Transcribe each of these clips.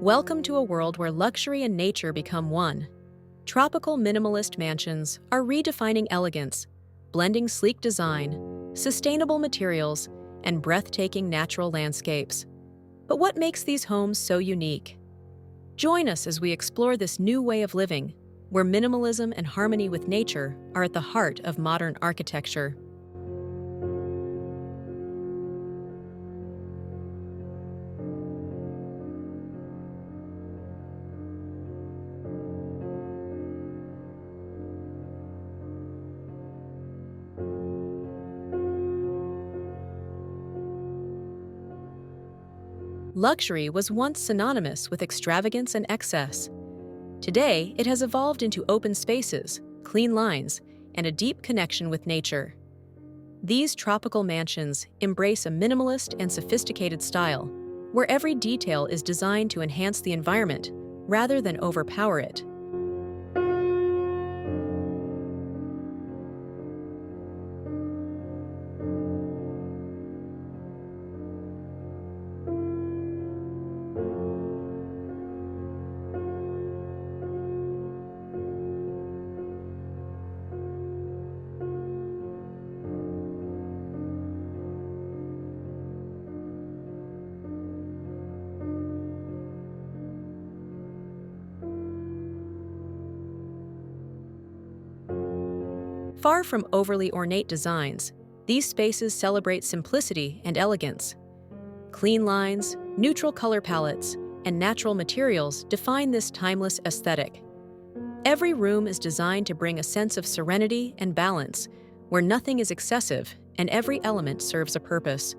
Welcome to a world where luxury and nature become one. Tropical minimalist mansions are redefining elegance, blending sleek design, sustainable materials, and breathtaking natural landscapes. But what makes these homes so unique? Join us as we explore this new way of living, where minimalism and harmony with nature are at the heart of modern architecture. Luxury was once synonymous with extravagance and excess. Today, it has evolved into open spaces, clean lines, and a deep connection with nature. These tropical mansions embrace a minimalist and sophisticated style, where every detail is designed to enhance the environment rather than overpower it. Far from overly ornate designs, these spaces celebrate simplicity and elegance. Clean lines, neutral color palettes, and natural materials define this timeless aesthetic. Every room is designed to bring a sense of serenity and balance, where nothing is excessive and every element serves a purpose.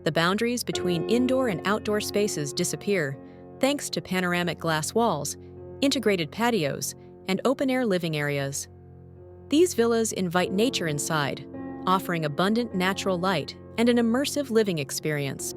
The boundaries between indoor and outdoor spaces disappear, thanks to panoramic glass walls, integrated patios, and open-air living areas. These villas invite nature inside, offering abundant natural light and an immersive living experience.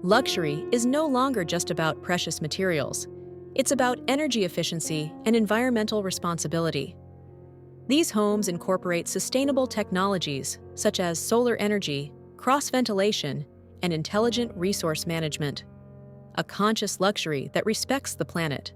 Luxury is no longer just about precious materials. It's about energy efficiency and environmental responsibility. These homes incorporate sustainable technologies such as solar energy, cross-ventilation, and intelligent resource management. a conscious luxury that respects the planet.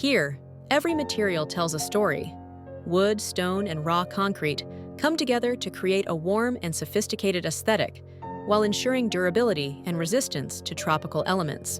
Here, every material tells a story. Wood, stone, and raw concrete come together to create a warm and sophisticated aesthetic, while ensuring durability and resistance to tropical elements.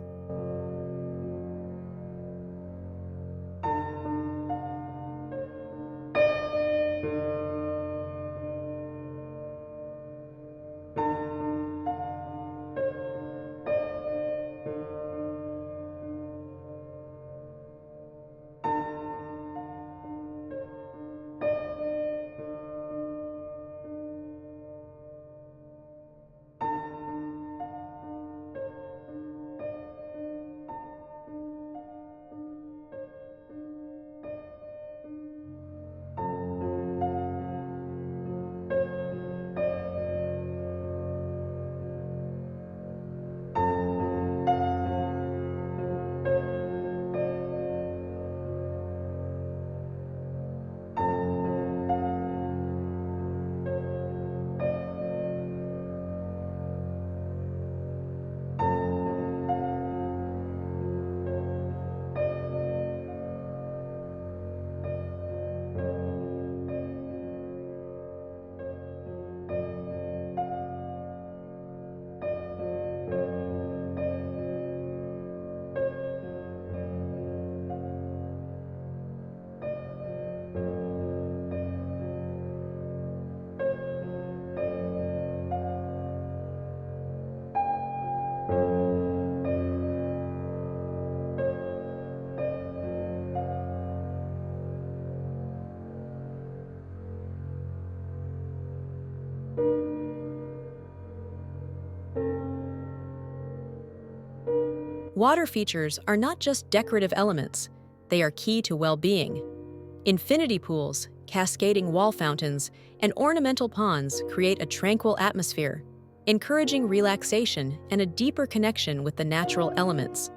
Water features are not just decorative elements, they are key to well-being. Infinity pools, cascading wall fountains, and ornamental ponds create a tranquil atmosphere, encouraging relaxation and a deeper connection with the natural elements.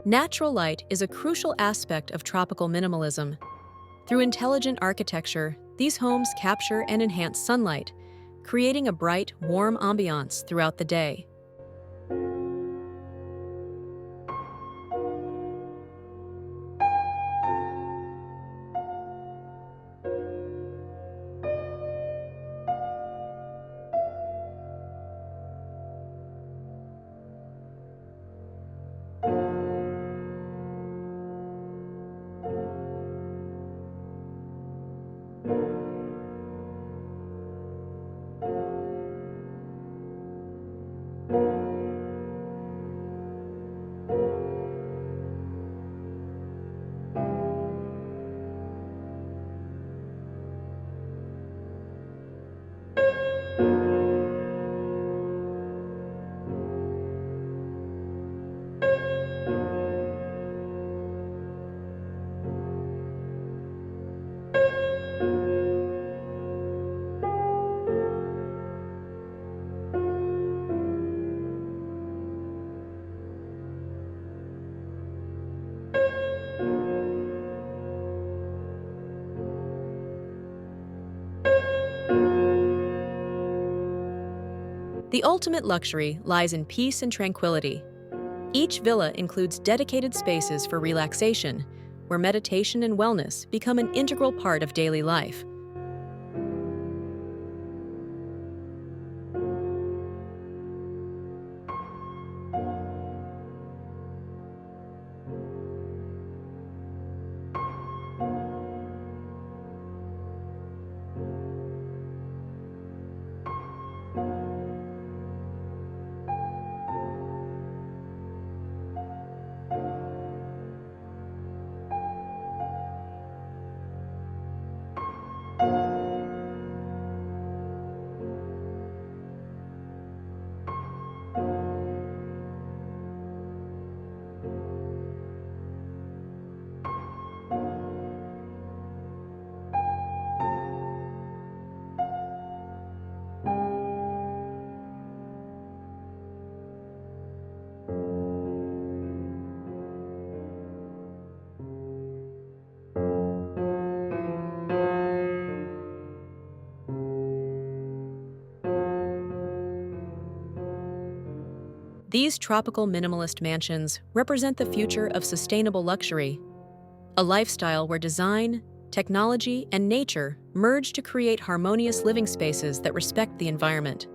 Natural light is a crucial aspect of tropical minimalism. Through intelligent architecture, these homes capture and enhance sunlight, creating a bright, warm ambiance throughout the day. The ultimate luxury lies in peace and tranquility. Each villa includes dedicated spaces for relaxation, where meditation and wellness become an integral part of daily life. These tropical minimalist mansions represent the future of sustainable luxury, a lifestyle where design, technology, and nature merge to create harmonious living spaces that respect the environment.